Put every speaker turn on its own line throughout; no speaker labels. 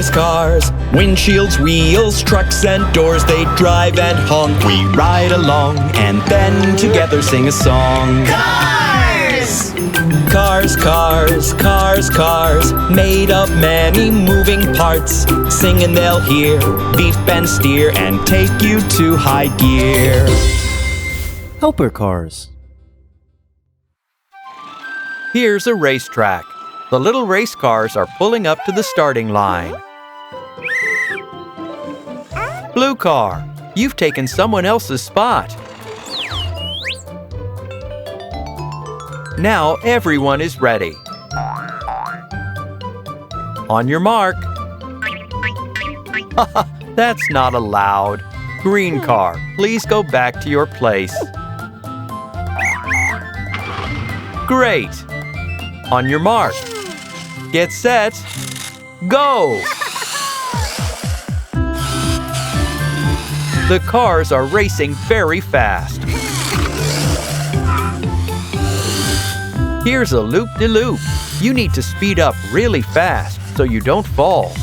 Cars, cars, windshields, wheels, trucks and doors, they drive and honk. We ride along and then together sing a song.
Cars!
Cars, cars, cars, cars, made of many moving parts. Sing and they'll hear, beep and steer, and take you to high gear.
Helper cars.
Here's a racetrack. The little race cars are pulling up to the starting line. Blue car, you've taken someone else's spot. Now everyone is ready. On your mark. That's not allowed. Green car, please go back to your place. Great. On your mark. Get set. Go! The cars are racing very fast. Here's a loop-de-loop. You need to speed up really fast so you don't fall.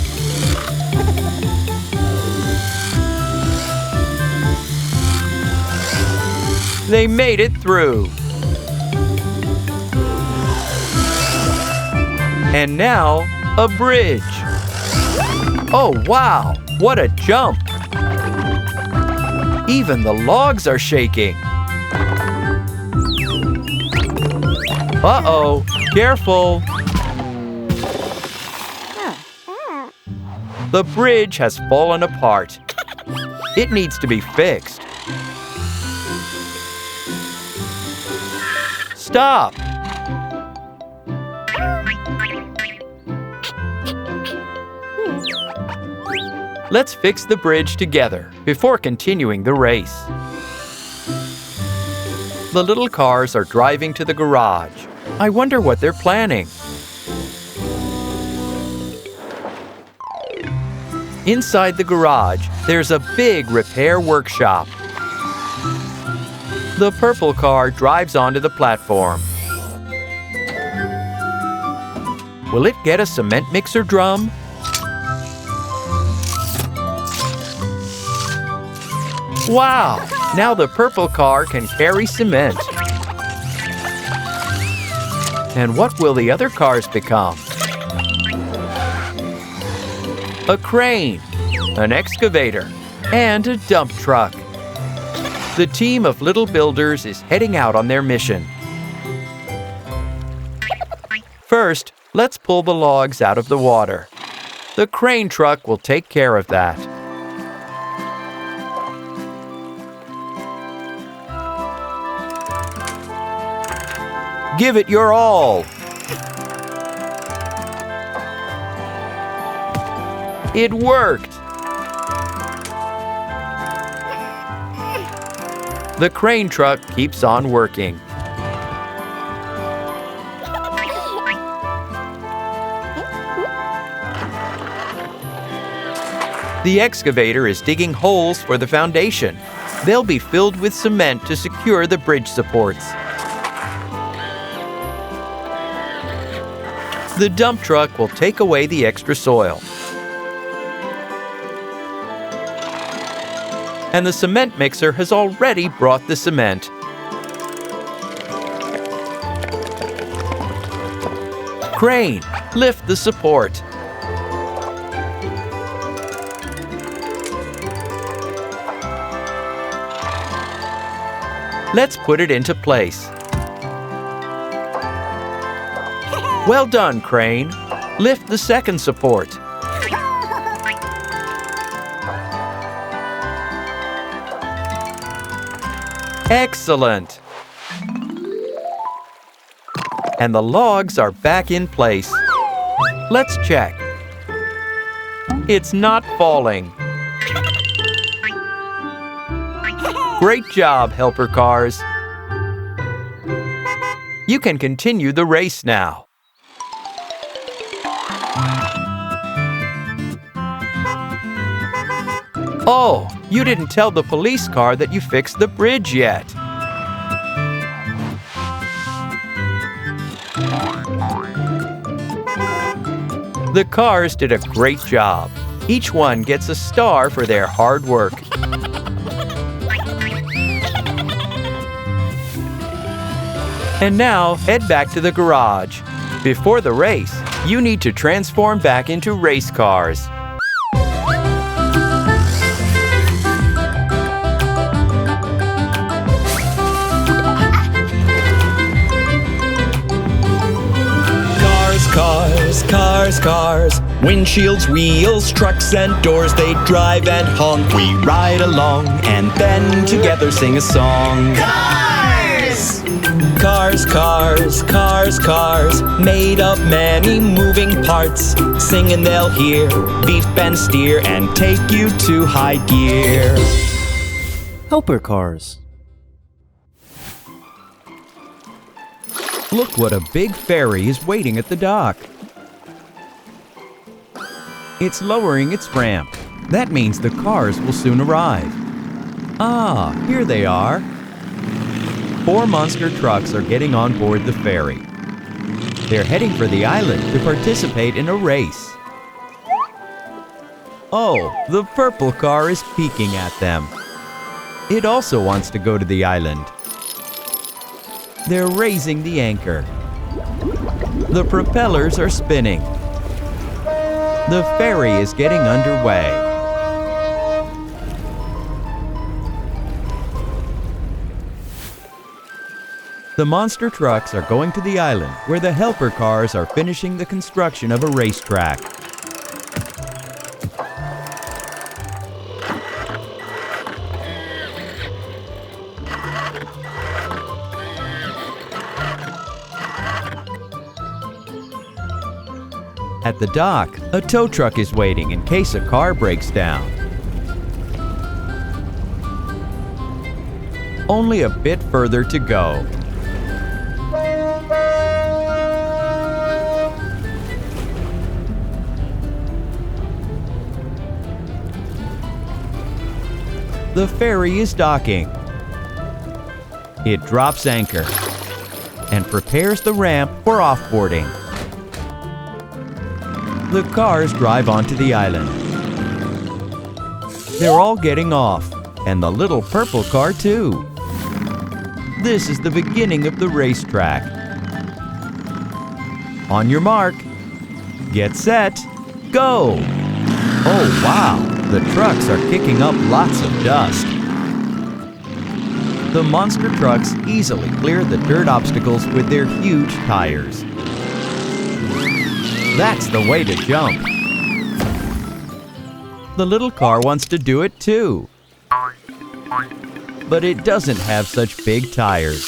They made it through. And now, a bridge. Oh, wow! What a jump! Even the logs are shaking. Uh-oh! Careful! The bridge has fallen apart. It needs to be fixed. Stop! Let's fix the bridge together before continuing the race. The little cars are driving to the garage. I wonder what they're planning. Inside the garage, there's a big repair workshop. The purple car drives onto the platform. Will it get a cement mixer drum? Wow! Now the purple car can carry cement. And what will the other cars become? A crane, an excavator, and a dump truck. The team of little builders is heading out on their mission. First, let's pull the logs out of the water. The crane truck will take care of that. Give it your all. It worked. The crane truck keeps on working. The excavator is digging holes for the foundation. They'll be filled with cement to secure the bridge supports. The dump truck will take away the extra soil. And the cement mixer has already brought the cement. Crane, lift the support. Let's put it into place. Well done, Crane. Lift the second support. Excellent! And the logs are back in place. Let's check. It's not falling. Great job, helper cars. You can continue the race now. Oh, you didn't tell the police car that you fixed the bridge yet. The cars did a great job. Each one gets a star for their hard work. And now, head back to the garage. Before the race, you need to transform back into race cars.
Cars, cars, cars, windshields, wheels, trucks and doors, they drive and honk. We ride along and then together sing a song.
Cars!
Cars, cars, cars, cars, made of many moving parts. Sing and they'll hear, beep and steer, and take you to high gear.
Helper cars.
Look what a big ferry is waiting at the dock. It's lowering its ramp. That means the cars will soon arrive. Ah, here they are. 4 monster trucks are getting on board the ferry. They're heading for the island to participate in a race. Oh, the purple car is peeking at them. It also wants to go to the island. They're raising the anchor. The propellers are spinning. The ferry is getting underway. The monster trucks are going to the island where the helper cars are finishing the construction of a racetrack. At the dock, a tow truck is waiting in case a car breaks down. Only a bit further to go. The ferry is docking. It drops anchor and prepares the ramp for offboarding. The cars drive onto the island. They're all getting off, and the little purple car too. This is the beginning of the racetrack. On your mark, get set, go! Oh wow, the trucks are kicking up lots of dust. The monster trucks easily clear the dirt obstacles with their huge tires. That's the way to jump. The little car wants to do it too. But it doesn't have such big tires.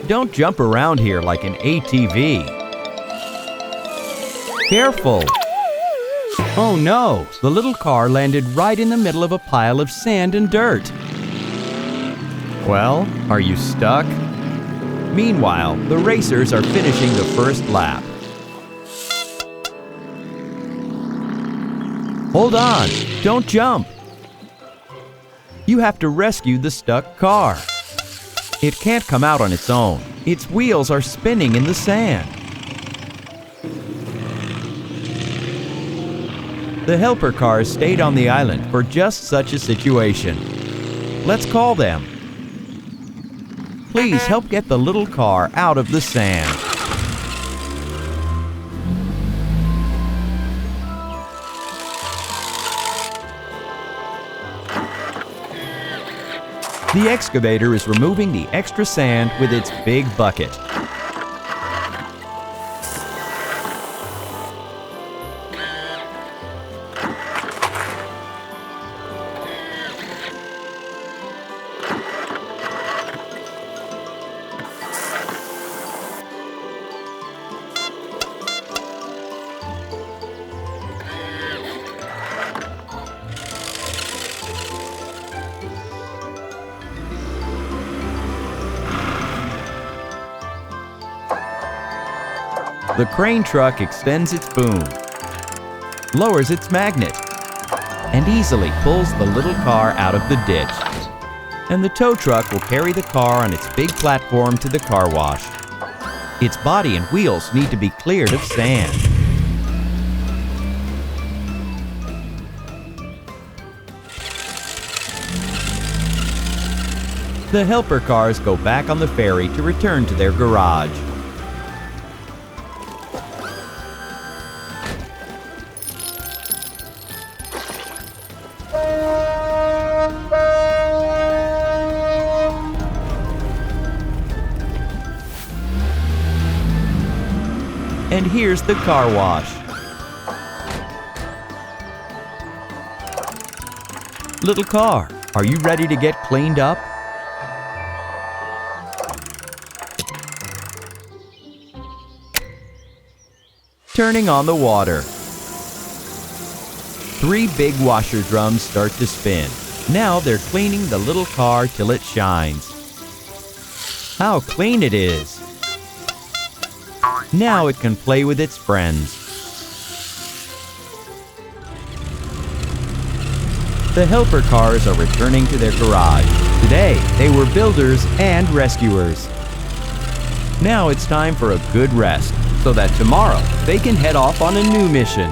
Don't jump around here like an ATV. Careful! Oh no, the little car landed right in the middle of a pile of sand and dirt. Well, are you stuck? Meanwhile, the racers are finishing the first lap. Hold on, don't jump. You have to rescue the stuck car. It can't come out on its own. Its wheels are spinning in the sand. The helper cars stayed on the island for just such a situation. Let's call them. Please help get the little car out of the sand. The excavator is removing the extra sand with its big bucket. The crane truck extends its boom, lowers its magnet, and easily pulls the little car out of the ditch. and the tow truck will carry the car on its big platform to the car wash. Its body and wheels need to be cleared of sand. The helper cars go back on the ferry to return to their garage. And here's the car wash. Little car, are you ready to get cleaned up? Turning on the water. 3 big washer drums start to spin. Now they're cleaning the little car till it shines. How clean it is! Now it can play with its friends. The helper cars are returning to their garage. Today, they were builders and rescuers. Now it's time for a good rest, so that tomorrow they can head off on a new mission.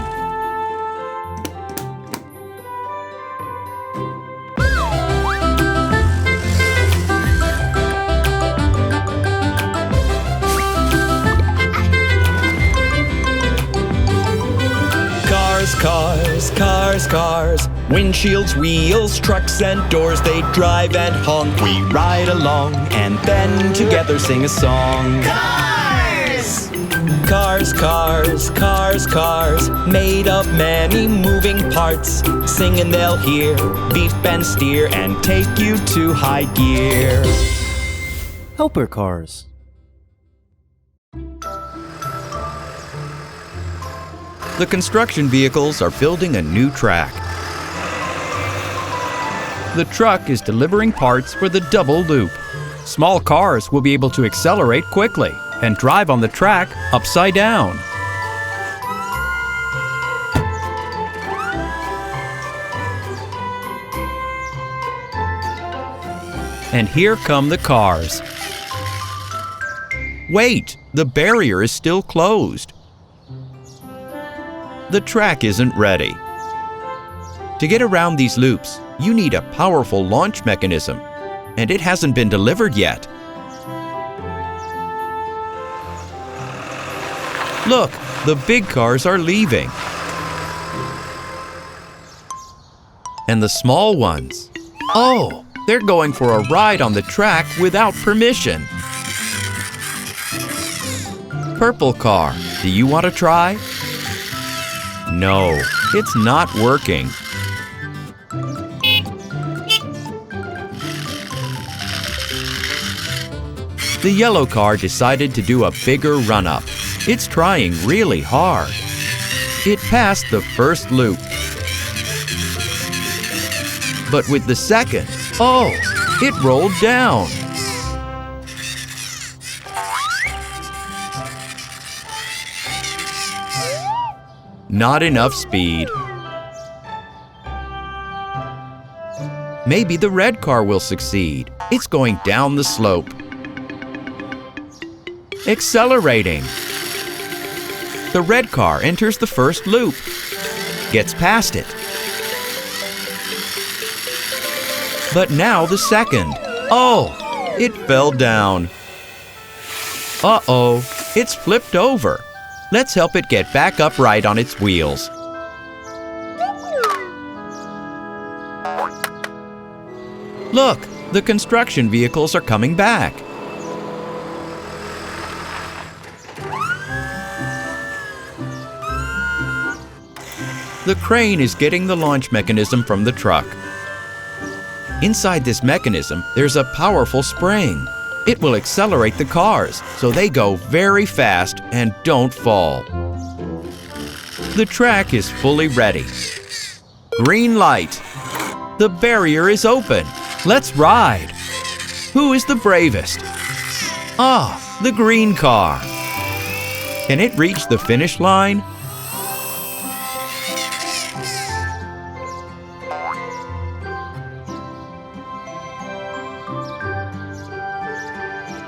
Cars, cars, cars, windshields, wheels, trucks and doors, they drive and honk. We ride along and then together sing a song.
Cars!
Cars, cars, cars, cars, made of many moving parts. Sing and they'll hear, beep and steer, and take you to high gear.
Helper cars.
The construction vehicles are building a new track. The truck is delivering parts for the double loop. Small cars will be able to accelerate quickly and drive on the track upside down. And here come the cars. Wait, the barrier is still closed. The track isn't ready. To get around these loops, you need a powerful launch mechanism, and it hasn't been delivered yet. Look, the big cars are leaving. And the small ones, oh, they're going for a ride on the track without permission. Purple car, do you want to try? No, it's not working. The yellow car decided to do a bigger run-up. It's trying really hard. It passed the first loop. But with the second, oh, it rolled down. Not enough speed. Maybe the red car will succeed. It's going down the slope. Accelerating. The red car enters the first loop. Gets past it. But now the second. Oh, it fell down. Uh-oh, it's flipped over. Let's help it get back upright on its wheels. Look, the construction vehicles are coming back. The crane is getting the launch mechanism from the truck. Inside this mechanism, there's a powerful spring. It will accelerate the cars so they go very fast and don't fall. The track is fully ready. Green light. The barrier is open. Let's ride. Who is the bravest? Ah, the green car. Can it reach the finish line?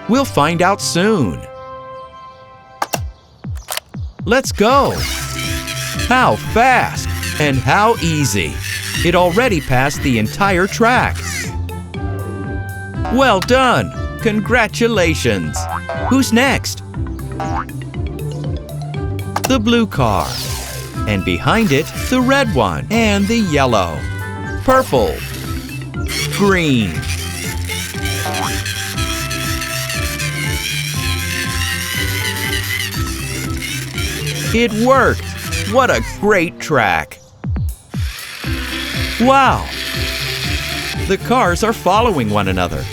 We'll find out soon. Let's go! How fast and how easy! It already passed the entire track. Well done! Congratulations! Who's next? The blue car. And behind it, the red one. And the yellow. Purple. Green. It worked! What a great track! Wow! The cars are following one another.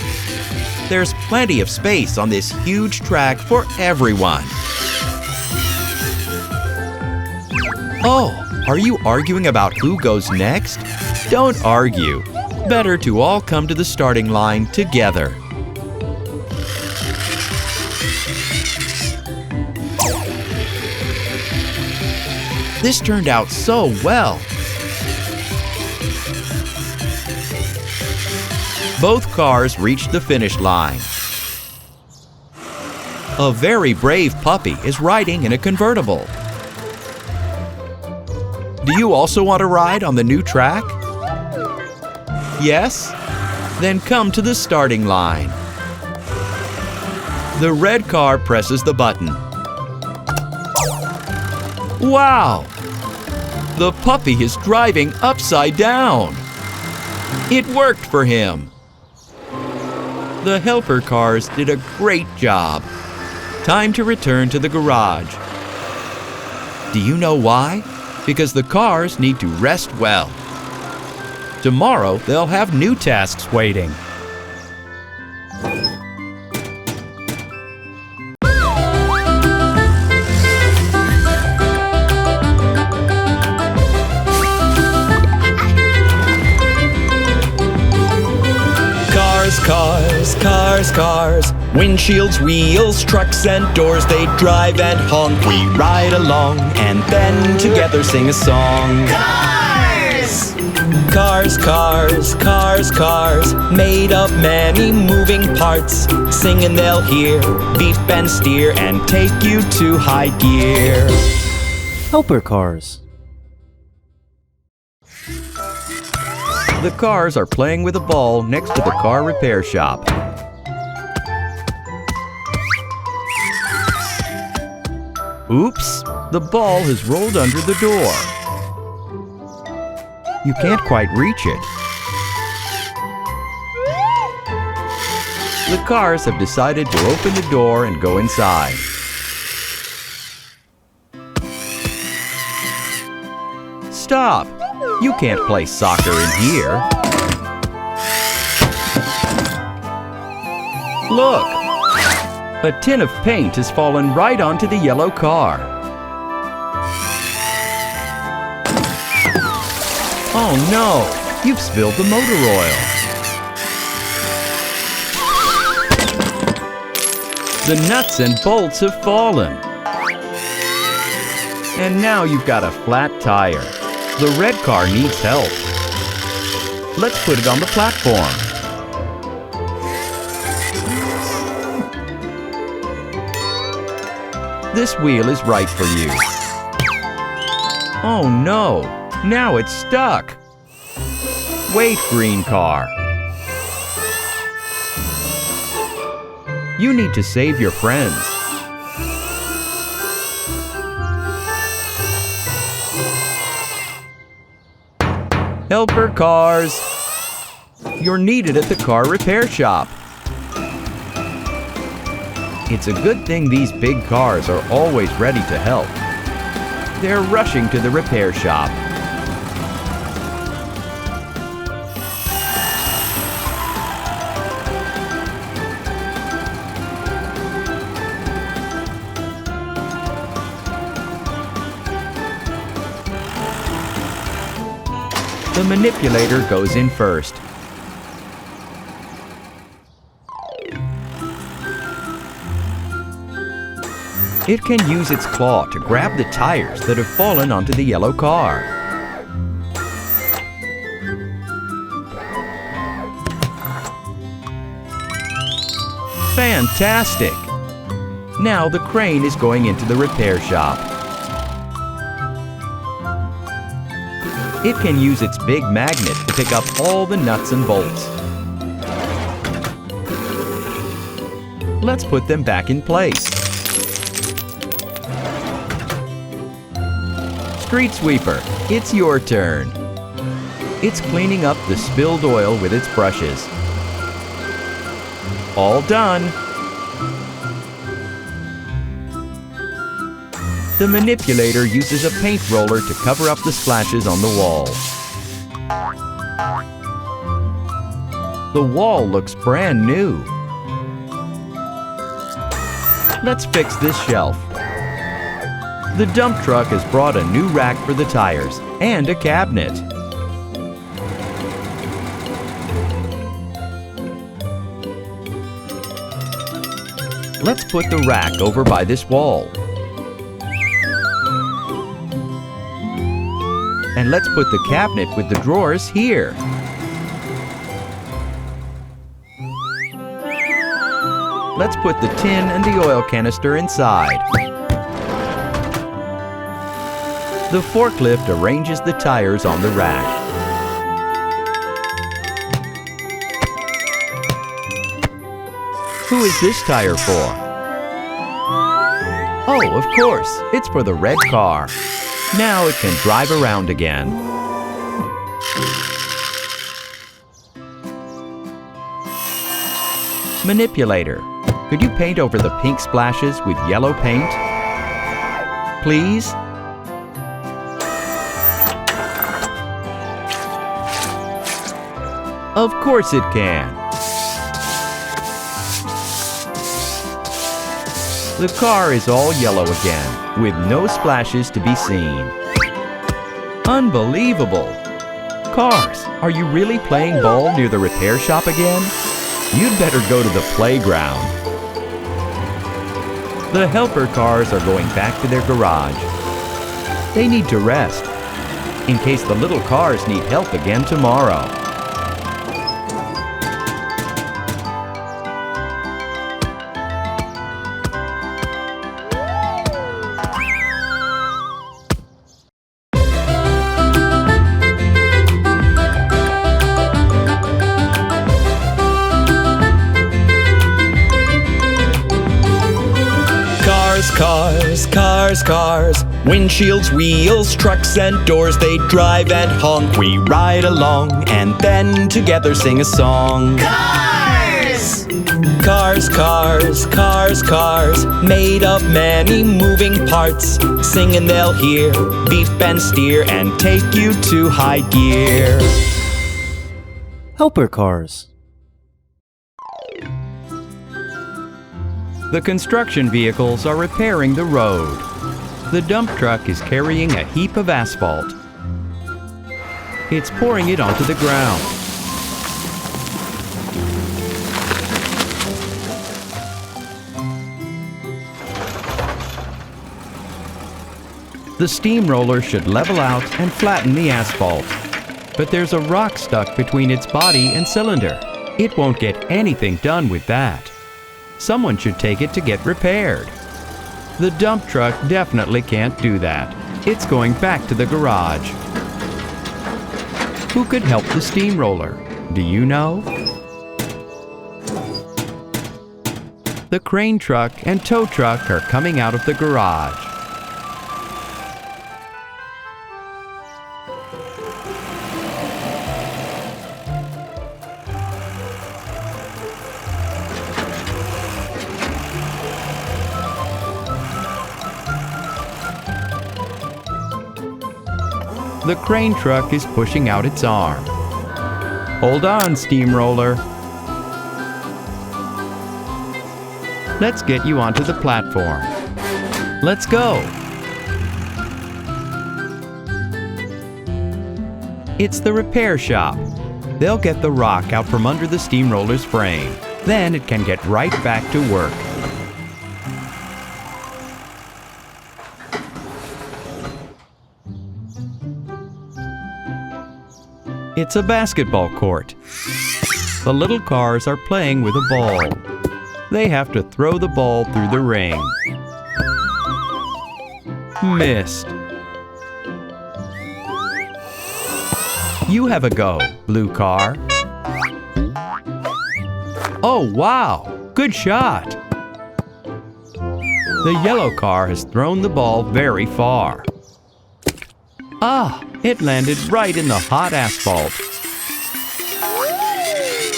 There's plenty of space on this huge track for everyone. Oh, are you arguing about who goes next? Don't argue. Better to all come to the starting line together. This turned out so well. Both cars reached the finish line. A very brave puppy is riding in a convertible. Do you also want to ride on the new track? Yes? Then come to the starting line. The red car presses the button. Wow! The puppy is driving upside down. It worked for him. The helper cars did a great job. Time to return to the garage. Do you know why? Because the cars need to rest well. Tomorrow, they'll have new tasks waiting.
Cars, cars, cars, windshields, wheels, trucks and doors, they drive and honk. We ride along and then together sing a song.
Cars!
Cars, cars, cars, cars, made of many moving parts. Sing and they'll hear, beep and steer, and take you to high gear.
Helper cars.
The cars are playing with a ball next to the car repair shop. Oops! The ball has rolled under the door. You can't quite reach it. The cars have decided to open the door and go inside. Stop! You can't play soccer in here. Look! A tin of paint has fallen right onto the yellow car. Oh no! You've spilled the motor oil. The nuts and bolts have fallen. And now you've got a flat tire. The red car needs help. Let's put it on the platform. This wheel is right for you. Oh no! Now it's stuck! Wait, green car. You need to save your friends. Helper cars! You're needed at the car repair shop. It's a good thing these big cars are always ready to help. They're rushing to the repair shop. The manipulator goes in first. It can use its claw to grab the tires that have fallen onto the yellow car. Fantastic! Now the crane is going into the repair shop. It can use its big magnet to pick up all the nuts and bolts. Let's put them back in place. Street sweeper, it's your turn. It's cleaning up the spilled oil with its brushes. All done. The manipulator uses a paint roller to cover up the splashes on the wall. The wall looks brand new. Let's fix this shelf. The dump truck has brought a new rack for the tires and a cabinet. Let's put the rack over by this wall. And let's put the cabinet with the drawers here. Let's put the tin and the oil canister inside. The forklift arranges the tires on the rack. Who is this tire for? Oh, of course, it's for the red car. Now it can drive around again. Manipulator, could you paint over the pink splashes with yellow paint? Please? Of course it can. The car is all yellow again, with no splashes to be seen. Unbelievable! Cars, are you really playing ball near the repair shop again? You'd better go to the playground. The helper cars are going back to their garage. They need to rest, in case the little cars need help again tomorrow.
Cars, cars, cars, windshields, wheels, trucks and doors, they drive and honk. We ride along and then together sing a song.
Cars!
Cars, cars, cars, cars, made of many moving parts. Sing and they'll hear, beep and steer, and take you to high gear.
Helper cars.
The construction vehicles are repairing the road. The dump truck is carrying a heap of asphalt. It's pouring it onto the ground. The steamroller should level out and flatten the asphalt. But there's a rock stuck between its body and cylinder. It won't get anything done with that. Someone should take it to get repaired. The dump truck definitely can't do that. It's going back to the garage. Who could help the steamroller? Do you know? The crane truck and tow truck are coming out of the garage. The crane truck is pushing out its arm. Hold on, steamroller. Let's get you onto the platform. Let's go. It's the repair shop. They'll get the rock out from under the steamroller's frame. Then it can get right back to work. It's a basketball court. The little cars are playing with a ball. They have to throw the ball through the ring. Missed. You have a go, blue car. Oh, wow! Good shot! The yellow car has thrown the ball very far. Ah, it landed right in the hot asphalt.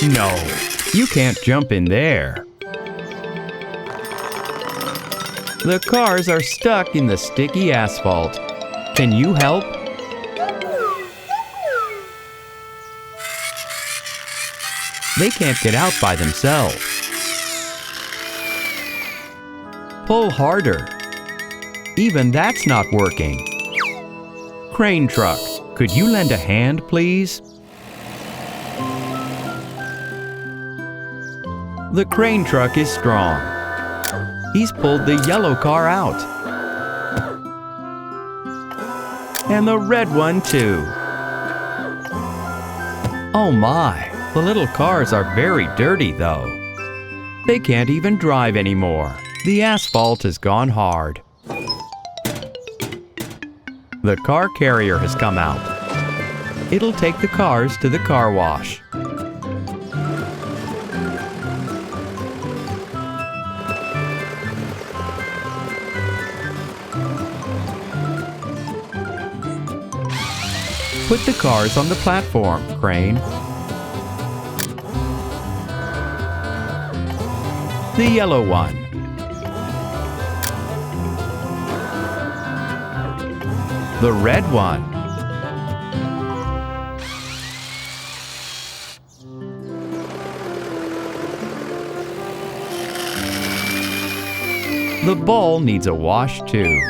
No, you can't jump in there. The cars are stuck in the sticky asphalt. Can you help? They can't get out by themselves. Pull harder. Even that's not working. Crane truck, could you lend a hand, please? The crane truck is strong. He's pulled the yellow car out. And the red one too. Oh my, the little cars are very dirty though. They can't even drive anymore. The asphalt has gone hard. The car carrier has come out. It'll take the cars to the car wash. Put the cars on the platform, Crane. The yellow one. The red one. The ball needs a wash too.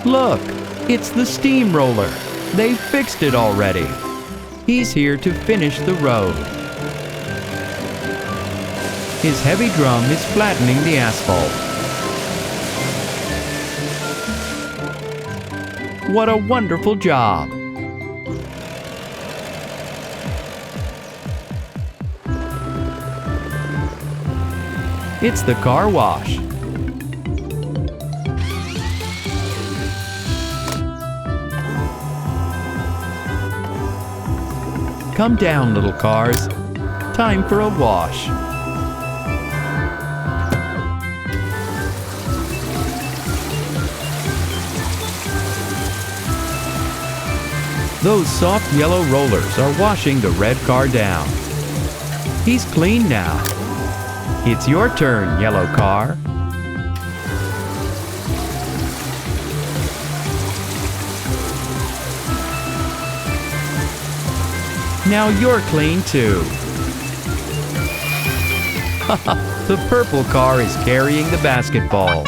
Look, it's the steamroller. They've fixed it already. He's here to finish the road. His heavy drum is flattening the asphalt. What a wonderful job! It's the car wash. Come down, little cars. Time for a wash. Those soft yellow rollers are washing the red car down. He's clean now. It's your turn, yellow car. Now you're clean too. The purple car is carrying the basketball.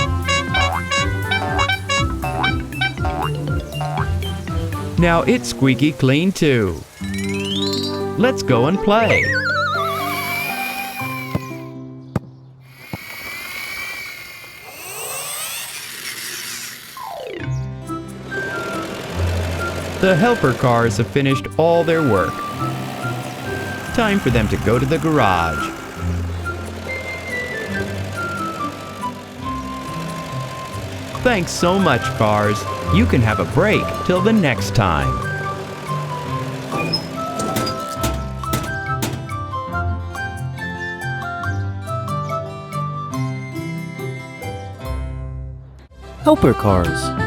Now it's squeaky clean too. Let's go and play. The helper cars have finished all their work. Time for them to go to the garage. Thanks so much, cars. You can have a break till the next time.
Helper cars.